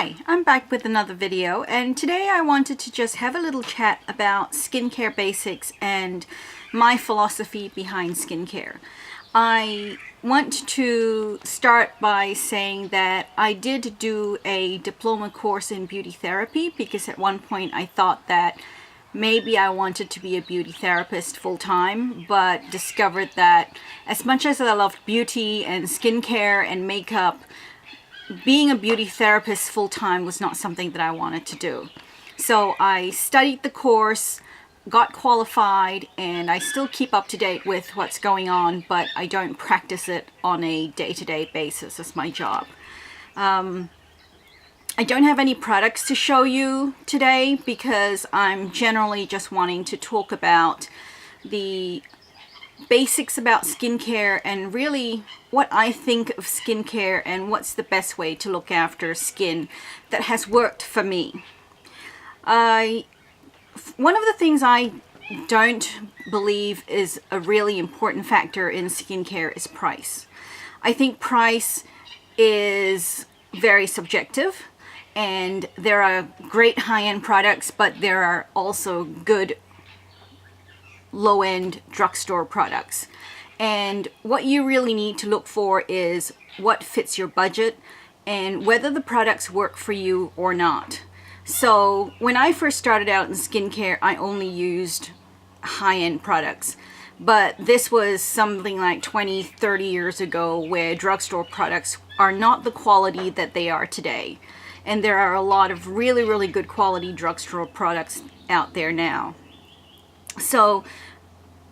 Hi, I'm back with another video, and today I wanted to just have a little chat about skincare basics and my philosophy behind skincare. I want to start by saying that I did do a diploma course in beauty therapy because at one point I thought that maybe I wanted to be a beauty therapist full-time, but discovered that as much as I loved beauty and skincare and makeup, being a beauty therapist full-time was not something that I wanted to do. So I studied the course, got qualified, and I still keep up to date with what's going on, but I don't practice it on a day-to-day basis as my job. I don't have any products to show you today because I'm generally just wanting to talk about the basics about skincare and really what I think of skincare and what's the best way to look after skin that has worked for me. One of the things I don't believe is a really important factor in skincare is price. I think price is very subjective, and there are great high-end products, but there are also good low-end drugstore products. And what you really need to look for is what fits your budget and whether the products work for you or not. So when I first started out in skincare, I only used high-end products. But this was something like 20-30 years ago, where drugstore products are not the quality that they are today. And there are a lot of really, really good quality drugstore products out there now. So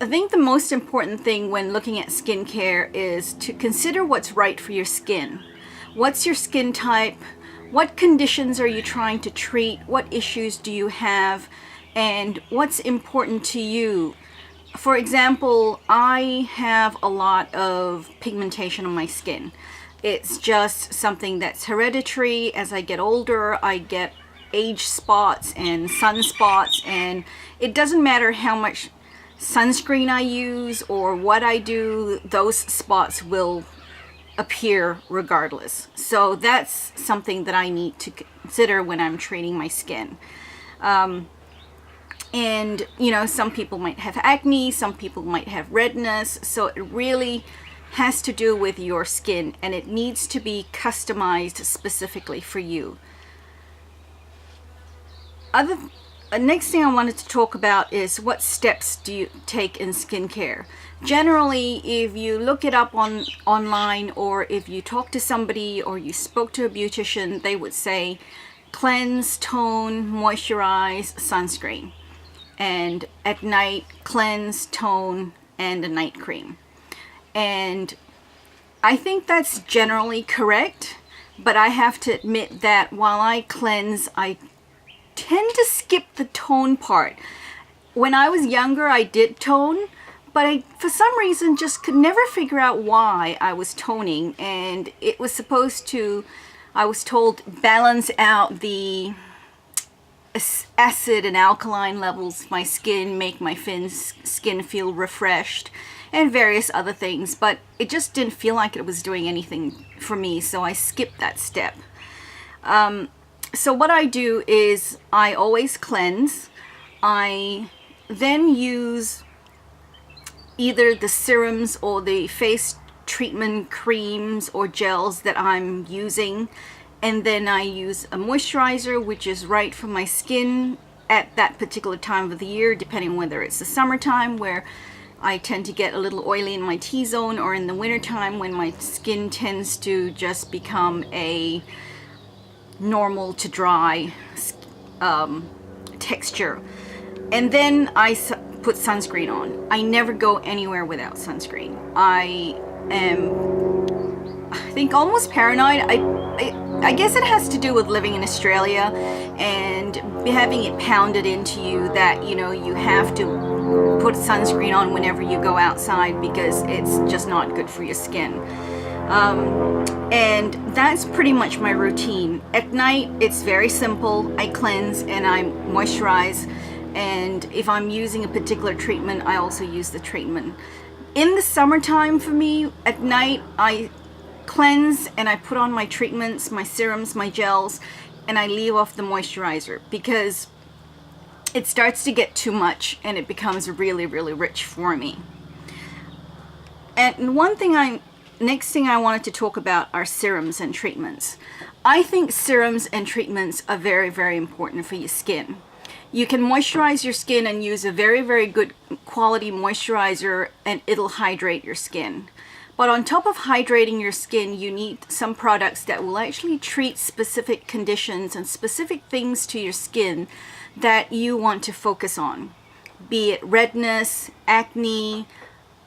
I think the most important thing when looking at skincare is to consider what's right for your skin. What's your skin type? What conditions are you trying to treat? What issues do you have? And what's important to you? For example, I have a lot of pigmentation on my skin. It's just something that's hereditary. As I get older, I get age spots and sunspots, and it doesn't matter how much sunscreen I use or what I do, those spots will appear regardless. So that's something that I need to consider when I'm treating my skin. And you know, some people might have acne, some people might have redness, so it really has to do with your skin, and it needs to be customized specifically for you. Next thing I wanted to talk about is what steps do you take in skincare. Generally, if you look it up online, or if you talk to somebody or you spoke to a beautician, they would say cleanse, tone, moisturize, sunscreen. And at night, cleanse, tone, and a night cream. And I think that's generally correct, but I have to admit that while I cleanse, I tend to skip the tone part. When I was younger, I did tone, but I, for some reason, just could never figure out why I was toning. And it was supposed to, I was told, balance out the acid and alkaline levels of my skin, make my skin feel refreshed, and various other things. But it just didn't feel like it was doing anything for me, so I skipped that step. So what I do is I always cleanse. I then use either the serums or the face treatment creams or gels that I'm using, and then I use a moisturizer which is right for my skin at that particular time of the year, depending whether it's the summertime, where I tend to get a little oily in my T-zone, or in the wintertime when my skin tends to just become a normal to dry texture. And then I put sunscreen on. I never go anywhere without sunscreen. I think almost paranoid. I guess it has to do with living in Australia and having it pounded into you that, you know, you have to put sunscreen on whenever you go outside because it's just not good for your skin. And that's pretty much my routine. At night, it's very simple. I cleanse and I moisturize. And if I'm using a particular treatment, I also use the treatment. In the summertime for me, at night, I cleanse and I put on my treatments, my serums, my gels. and I leave off the moisturizer because it starts to get too much and it becomes really, really rich for me. And next thing I wanted to talk about are serums and treatments. I think serums and treatments are very, very important for your skin. You can moisturize your skin and use a very, very good quality moisturizer and it'll hydrate your skin. But on top of hydrating your skin, you need some products that will actually treat specific conditions and specific things to your skin that you want to focus on. Be it redness, acne,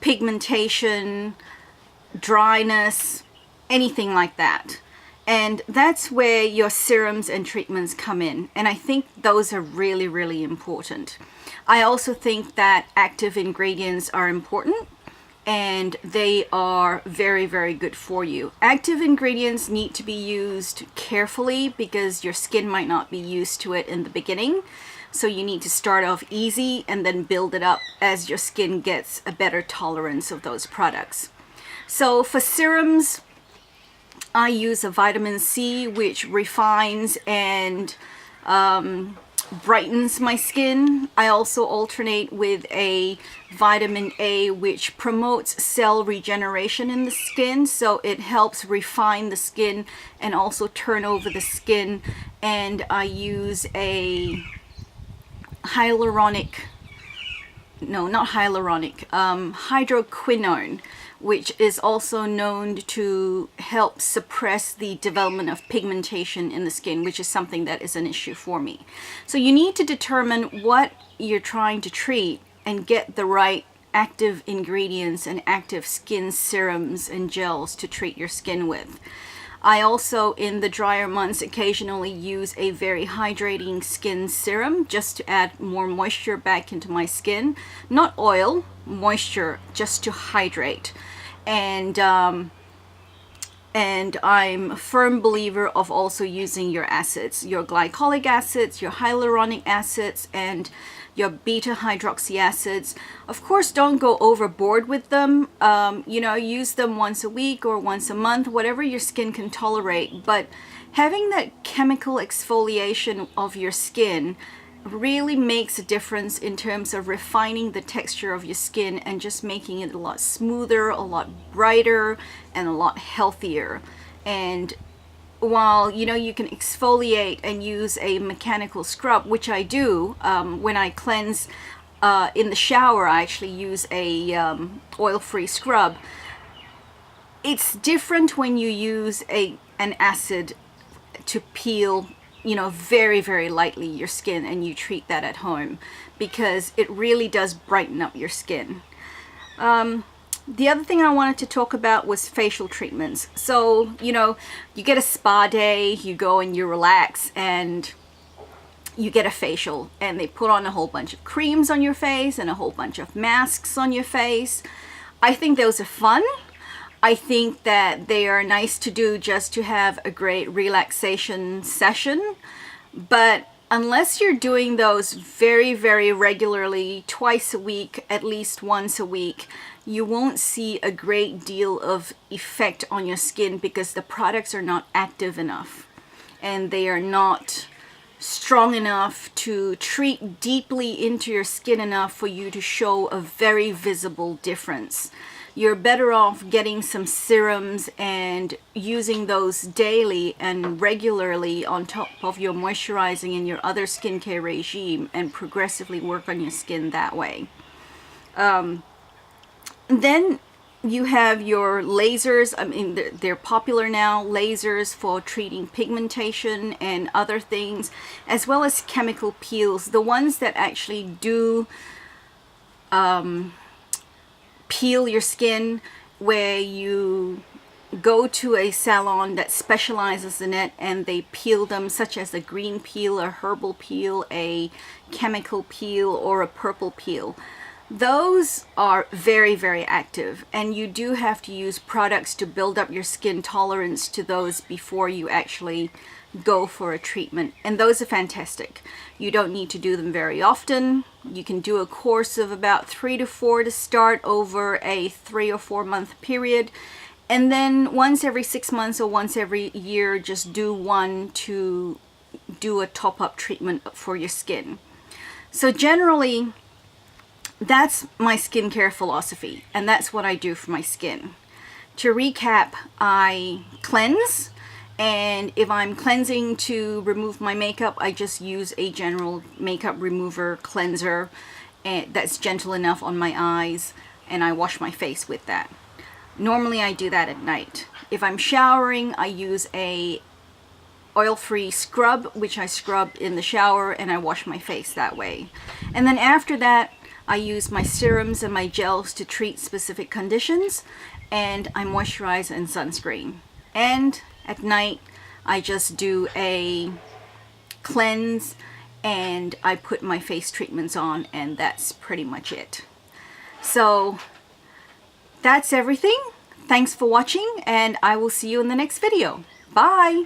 pigmentation, dryness, anything like that. And that's where your serums and treatments come in. And I think those are really, really important. I also think that active ingredients are important and they are very, very good for you. Active ingredients need to be used carefully because your skin might not be used to it in the beginning. So you need to start off easy and then build it up as your skin gets a better tolerance of those products. So for serums, I use a vitamin C, which refines and brightens my skin. I also alternate with a vitamin A, which promotes cell regeneration in the skin. So it helps refine the skin and also turn over the skin. And I use a hydroquinone, which is also known to help suppress the development of pigmentation in the skin, which is something that is an issue for me. So you need to determine what you're trying to treat and get the right active ingredients and active skin serums and gels to treat your skin with. I also, in the drier months, occasionally use a very hydrating skin serum just to add more moisture back into my skin. Not oil, moisture, just to hydrate. And I'm a firm believer of also using your acids, your glycolic acids, your hyaluronic acids, and your beta hydroxy acids. Of course, don't go overboard with them. Use them once a week or once a month, whatever your skin can tolerate. But having that chemical exfoliation of your skin really makes a difference in terms of refining the texture of your skin and just making it a lot smoother, a lot brighter, and a lot healthier. And while you can exfoliate and use a mechanical scrub, which I do when I cleanse in the shower, I actually use a oil-free scrub. It's different when you use an acid to peel very, very lightly your skin and you treat that at home, because it really does brighten up your skin. The other thing I wanted to talk about was facial treatments. So, you get a spa day, you go and you relax and you get a facial, and they put on a whole bunch of creams on your face and a whole bunch of masks on your face. I think those are fun. I think that they are nice to do just to have a great relaxation session. But unless you're doing those very, very regularly, twice a week, at least once a week, you won't see a great deal of effect on your skin because the products are not active enough and they are not strong enough to treat deeply into your skin enough for you to show a very visible difference. You're better off getting some serums and using those daily and regularly on top of your moisturizing and your other skincare regime, and progressively work on your skin that way. Then you have your lasers. I mean, they're popular now, lasers for treating pigmentation and other things, as well as chemical peels. The ones that actually do peel your skin, where you go to a salon that specializes in it and they peel them, such as a green peel, a herbal peel, a chemical peel, or a purple peel. Those are very, very active, and you do have to use products to build up your skin tolerance to those before you actually go for a treatment. And those are fantastic. You don't need to do them very often. You can do a course of about 3 to 4 to start over a 3 or 4 month period. And then once every 6 months or once every year, just do one to do a top-up treatment for your skin. So generally, that's my skincare philosophy, and that's what I do for my skin. To recap, I cleanse, and if I'm cleansing to remove my makeup, I just use a general makeup remover cleanser and that's gentle enough on my eyes, and I wash my face with that. Normally I do that at night. If I'm showering, I use a oil-free scrub, which I scrub in the shower, and I wash my face that way. And then after that, I use my serums and my gels to treat specific conditions, and I moisturize and sunscreen. And at night, I just do a cleanse and I put my face treatments on, and that's pretty much it. So that's everything. Thanks for watching, and I will see you in the next video. Bye!